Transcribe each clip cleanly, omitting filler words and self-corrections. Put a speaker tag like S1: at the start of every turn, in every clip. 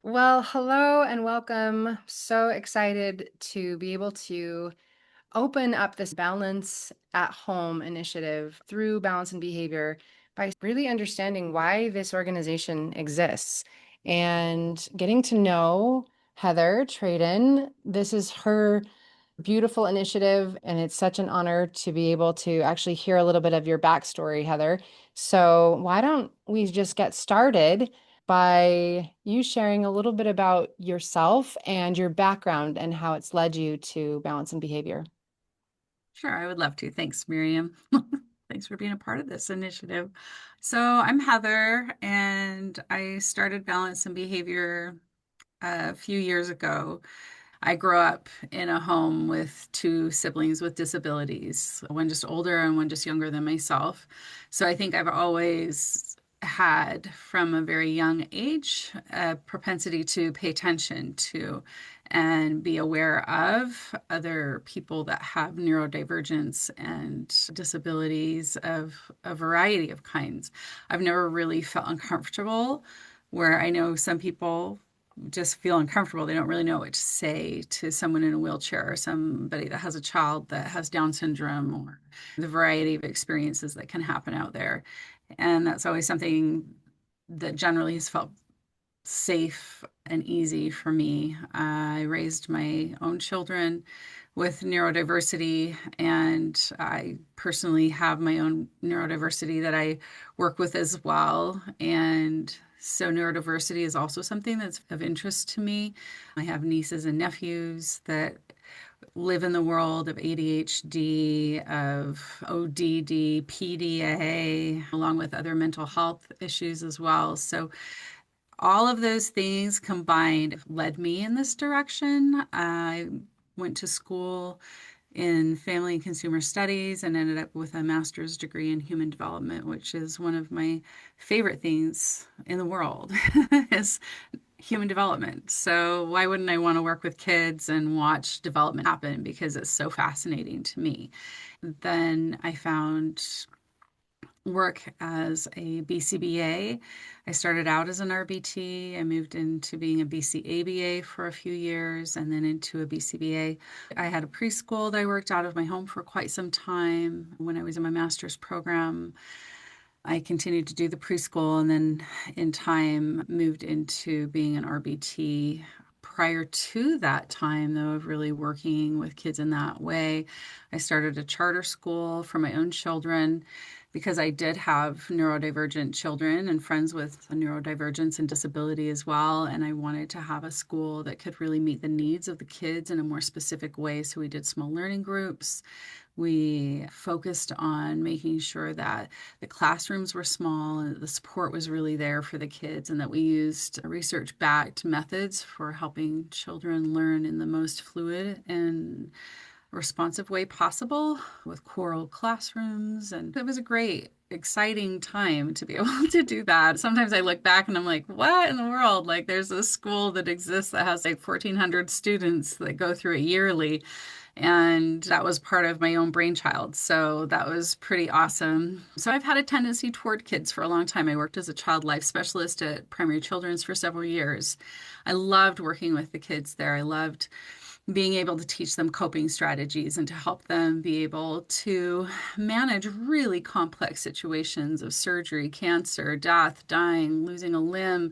S1: Well, hello and welcome. So excited to be able to open up this balance at home initiative through balance and behavior by really understanding why this organization exists and getting to know Heather Traeden. This is her beautiful initiative, and it's such an honor to be able to actually hear a little bit of your backstory, Heather. So, why don't we just get started by you sharing a little bit about yourself and your background and how it's led you to balance and behavior?
S2: Sure, I would love to. Thanks, Miriam. Thanks for being a part of this initiative. So, I'm Heather, and I started Balance and Behavior a few years ago. I grew up in a home with two siblings with disabilities, one just older and one just younger than myself. So, I think I've always had from a very young age a propensity to pay attention to and be aware of other people that have neurodivergence and disabilities of a variety of kinds. I've never really felt uncomfortable where I know some people just feel uncomfortable. They don't really know what to say to someone in a wheelchair or somebody that has a child that has Down syndrome or the variety of experiences that can happen out there. And that's always something that generally has felt safe and easy for me. I raised my own children with neurodiversity, and I personally have my own neurodiversity that I work with as well. And so, neurodiversity is also something that's of interest to me. I have nieces and nephews that live in the world of ADHD, of ODD, PDA, along with other mental health issues as well. So, all of those things combined led me in this direction. I went to school in family and consumer studies and ended up with a master's degree in human development, which is one of my favorite things in the world is human development. So why wouldn't I want to work with kids and watch development happen because it's so fascinating to me. Then I found work as a BCBA. I started out as an RBT. I moved into being a BCABA for a few years and then into a BCBA. I had a preschool that I worked out of my home for quite some time. When I was in my master's program, I continued to do the preschool and then in time moved into being an RBT. Prior to that time, though, of really working with kids in that way, I started a charter school for my own children because I did have neurodivergent children and friends with neurodivergence and disability as well. And I wanted to have a school that could really meet the needs of the kids in a more specific way. So we did small learning groups. We focused on making sure that the classrooms were small and the support was really there for the kids, and that we used research backed methods for helping children learn in the most fluid and responsive way possible with choral classrooms. And it was a great, exciting time to be able to do that. Sometimes I look back and I'm like, what in the world? Like, there's a school that exists that has like 1,400 students that go through it yearly. And that was part of my own brainchild. So that was pretty awesome. So I've had a tendency toward kids for a long time. I worked as a child life specialist at Primary Children's for several years. I loved working with the kids there. I loved being able to teach them coping strategies and to help them be able to manage really complex situations of surgery, cancer, death, dying, losing a limb,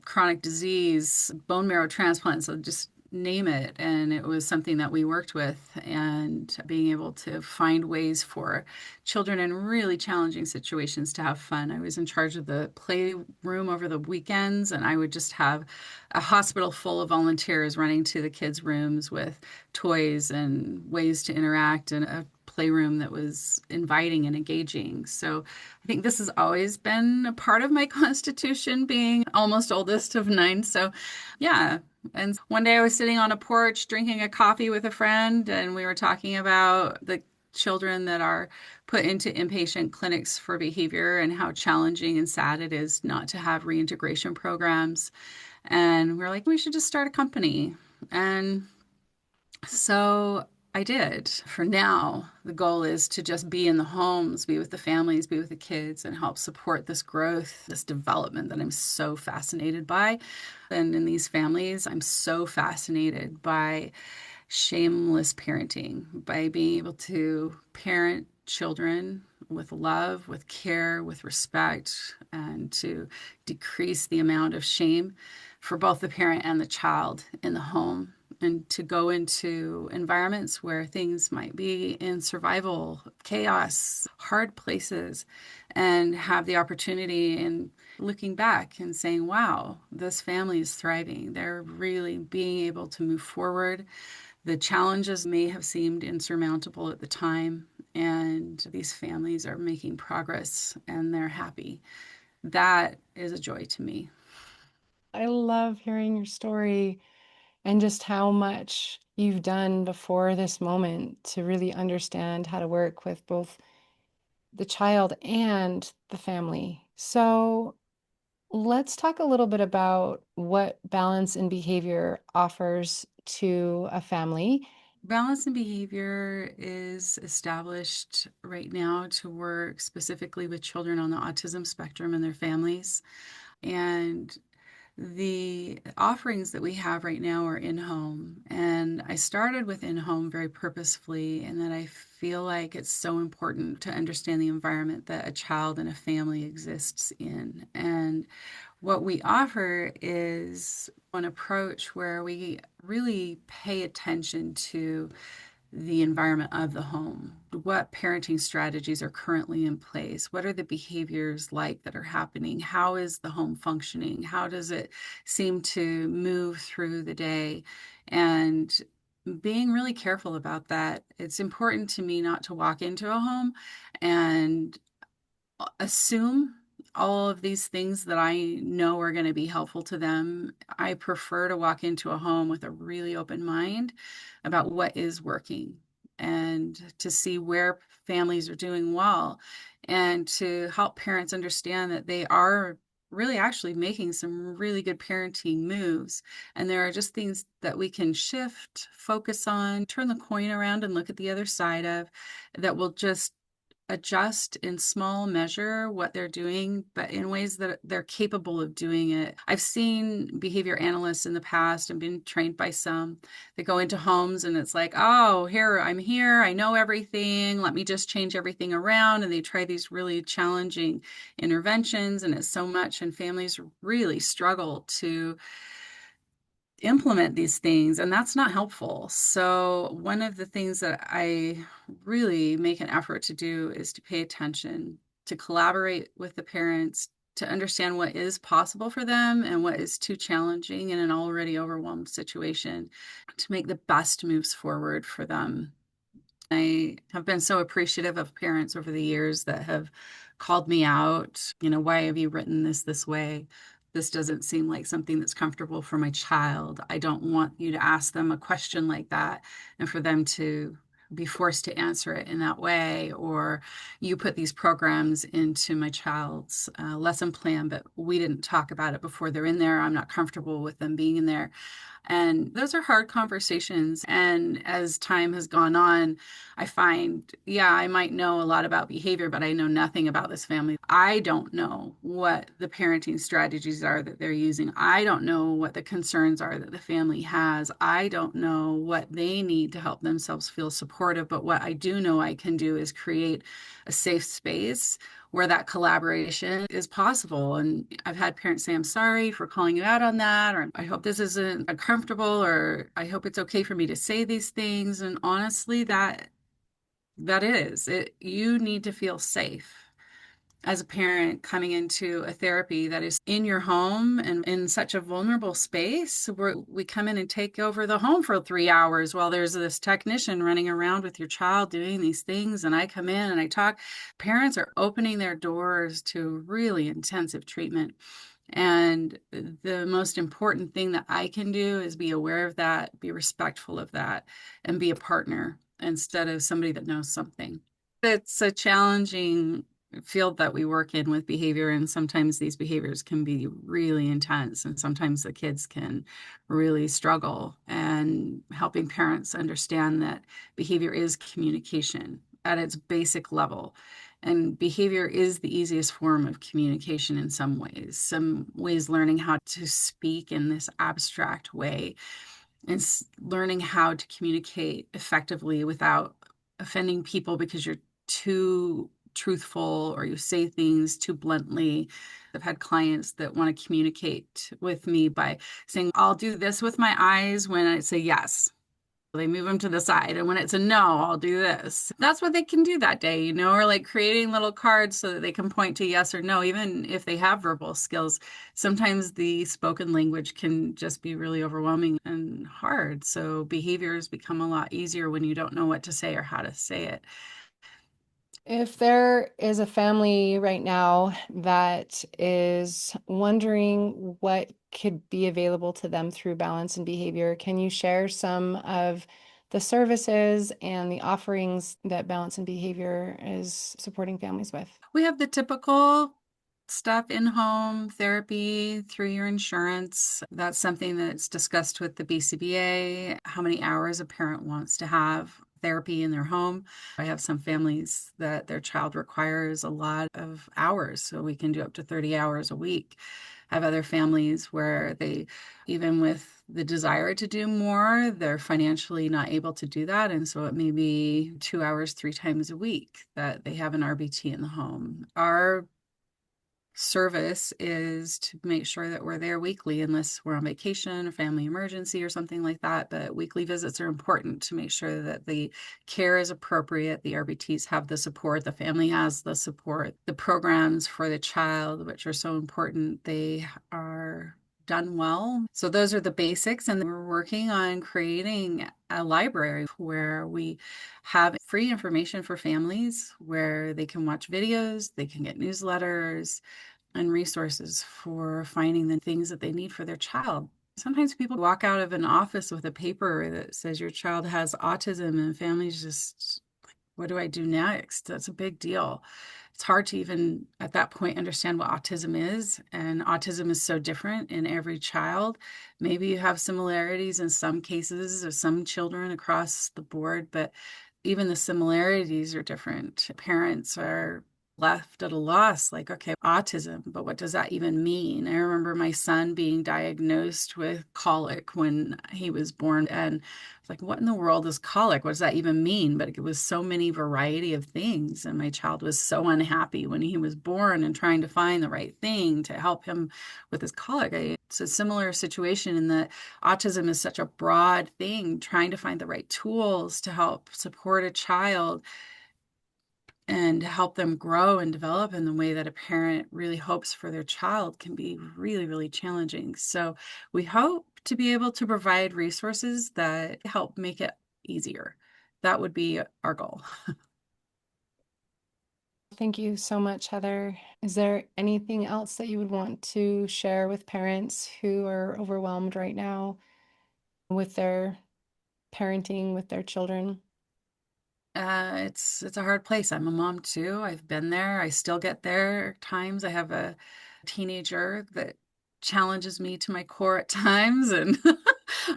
S2: chronic disease, bone marrow transplants, so just name it. And it was something that we worked with, and being able to find ways for children in really challenging situations to have fun. I was in charge of the playroom over the weekends, and I would just have a hospital full of volunteers running to the kids' rooms with toys and ways to interact, and a playroom that was inviting and engaging. So I think this has always been a part of my constitution, being almost oldest of nine. So yeah. And one day I was sitting on a porch drinking a coffee with a friend, and we were talking about the children that are put into inpatient clinics for behavior and how challenging and sad it is not to have reintegration programs. And we are like, we should just start a company. And so I did. For now, the goal is to just be in the homes, be with the families, be with the kids, and help support this growth, this development that I'm so fascinated by. And in these families, I'm so fascinated by shameless parenting, by being able to parent children with love, with care, with respect, and to decrease the amount of shame for both the parent and the child in the home, and to go into environments where things might be in survival, chaos, hard places, and have the opportunity and looking back and saying, wow, this family is thriving. They're really being able to move forward. The challenges may have seemed insurmountable at the time, and these families are making progress and they're happy. That is a joy to me.
S1: I love hearing your story and just how much you've done before this moment to really understand how to work with both the child and the family. So let's talk a little bit about what balance in behavior offers to a family.
S2: Balance in behavior is established right now to work specifically with children on the autism spectrum and their families. And the offerings that we have right now are in home. And I started with in home very purposefully, and that I feel like it's so important to understand the environment that a child and a family exists in. And what we offer is an approach where we really pay attention to the environment of the home. What parenting strategies are currently in place? What are the behaviors like that are happening? How is the home functioning? How does it seem to move through the day? And being really careful about that. It's important to me not to walk into a home and assume all of these things that I know are going to be helpful to them. I prefer to walk into a home with a really open mind about what is working and to see where families are doing well and to help parents understand that they are really actually making some really good parenting moves. And there are just things that we can shift, focus on, turn the coin around and look at the other side of that will just adjust in small measure what they're doing, but in ways that they're capable of doing it. I've seen behavior analysts in the past and been trained by some that go into homes and it's like, oh, here, I'm here. I know everything. Let me just change everything around. And they try these really challenging interventions, and it's so much, and families really struggle to implement these things, and that's not helpful. So one of the things that I really make an effort to do is to pay attention, to collaborate with the parents, to understand what is possible for them and what is too challenging in an already overwhelmed situation, to make the best moves forward for them. I have been so appreciative of parents over the years that have called me out. Why have you written this way? This doesn't seem like something that's comfortable for my child. I don't want you to ask them a question like that and for them to be forced to answer it in that way, or you put these programs into my child's lesson plan, but we didn't talk about it before they're in there. I'm not comfortable with them being in there. And those are hard conversations. And as time has gone on, I find, yeah, I might know a lot about behavior, but I know nothing about this family. I don't know what the parenting strategies are that they're using. I don't know what the concerns are that the family has. I don't know what they need to help themselves feel supportive. But what I do know I can do is create a safe space where that collaboration is possible. And I've had parents say, I'm sorry for calling you out on that, or I hope this isn't uncomfortable, or I hope it's okay for me to say these things. And honestly, that is it. You need to feel safe as a parent coming into a therapy that is in your home and in such a vulnerable space where we come in and take over the home for 3 hours while there's this technician running around with your child doing these things. And I come in and I talk. Parents are opening their doors to really intensive treatment. And the most important thing that I can do is be aware of that, be respectful of that, and be a partner instead of somebody that knows something. It's a challenging field that we work in with behavior, and sometimes these behaviors can be really intense, and sometimes the kids can really struggle. And helping parents understand that behavior is communication at its basic level. And behavior is the easiest form of communication in some ways. Some ways, learning how to speak in this abstract way and learning how to communicate effectively without offending people because you're too truthful or you say things too bluntly. I've had clients that want to communicate with me by saying, I'll do this with my eyes when I say yes. They move them to the side. And when it's a no, I'll do this. That's what they can do that day, or like creating little cards so that they can point to yes or no, even if they have verbal skills. Sometimes the spoken language can just be really overwhelming and hard. So behaviors become a lot easier when you don't know what to say or how to say it.
S1: If there is a family right now that is wondering what could be available to them through balance and behavior, can you share some of the services and the offerings that balance and behavior is supporting families with?
S2: We have the typical stuff, in-home therapy through your insurance. That's something that's discussed with the BCBA, how many hours a parent wants to have therapy in their home. I have some families that their child requires a lot of hours, so we can do up to 30 hours a week. I have other families where they, even with the desire to do more, they're financially not able to do that. And so it may be 2 hours, 3 times a week that they have an RBT in the home. Our service is to make sure that we're there weekly, unless we're on vacation or family emergency or something like that. But weekly visits are important to make sure that the care is appropriate, the RBTs have the support, the family has the support, the programs for the child, which are so important, they are done well. So those are the basics. And we're working on creating a library where we have free information for families, where they can watch videos, they can get newsletters and resources for finding the things that they need for their child. Sometimes people walk out of an office with a paper that says your child has autism, and families just, what do I do next? That's a big deal. It's hard to even at that point understand what autism is, and autism is so different in every child. Maybe you have similarities in some cases of some children across the board, but even the similarities are different. Parents are left at a loss, like, okay, autism, but what does that even mean? I remember my son being diagnosed with colic when he was born, and it's like, what in the world is colic? What does that even mean? But it was so many variety of things, and my child was so unhappy when he was born and trying to find the right thing to help him with his colic. It's a similar situation in that autism is such a broad thing. Trying to find the right tools to help support a child and help them grow and develop in the way that a parent really hopes for their child can be really, really challenging. So we hope to be able to provide resources that help make it easier. That would be our goal.
S1: Thank you so much, Heather. Is there anything else that you would want to share with parents who are overwhelmed right now with their parenting with their children?
S2: It's a hard place. I'm a mom too. I've been there. I still get there at times. I have a teenager that challenges me to my core at times. And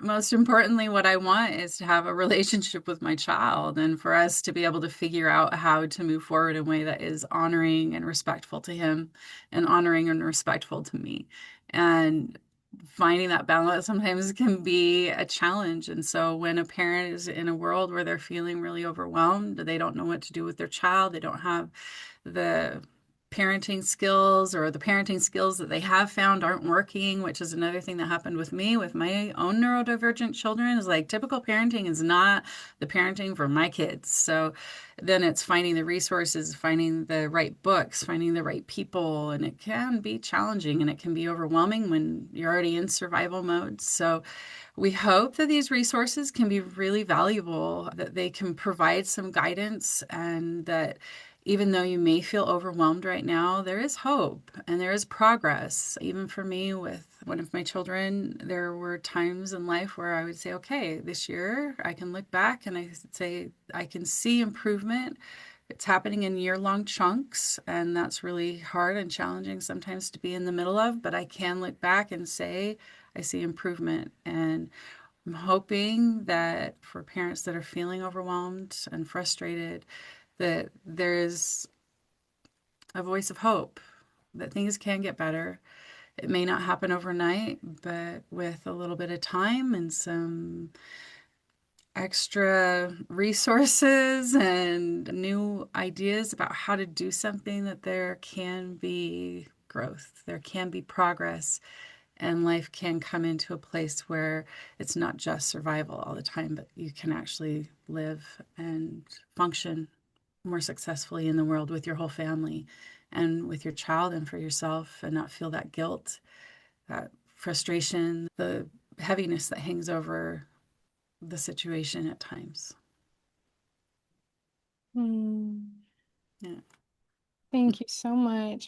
S2: most importantly, what I want is to have a relationship with my child and for us to be able to figure out how to move forward in a way that is honoring and respectful to him and honoring and respectful to me. And finding that balance sometimes can be a challenge. And so when a parent is in a world where they're feeling really overwhelmed, they don't know what to do with their child, they don't have the parenting skills, or the parenting skills that they have found aren't working, which is another thing that happened with me with my own neurodivergent children, is like typical parenting is not the parenting for my kids. So then it's finding the resources, finding the right books, finding the right people, and it can be challenging and it can be overwhelming when you're already in survival mode. So we hope that these resources can be really valuable, that they can provide some guidance, and that even though you may feel overwhelmed right now, there is hope and there is progress. Even for me, with one of my children, there were times in life where I would say, okay, this year I can look back and I say, I can see improvement. It's happening in year-long chunks, and that's really hard and challenging sometimes to be in the middle of, but I can look back and say I see improvement. And I'm hoping that for parents that are feeling overwhelmed and frustrated, that there's a voice of hope, that things can get better. It may not happen overnight, but with a little bit of time and some extra resources and new ideas about how to do something, that there can be growth, there can be progress, and life can come into a place where it's not just survival all the time, but you can actually live and function more successfully in the world with your whole family and with your child and for yourself, and not feel that guilt, that frustration, the heaviness that hangs over the situation at times.
S1: Hmm.
S2: Yeah.
S1: Thank you so much.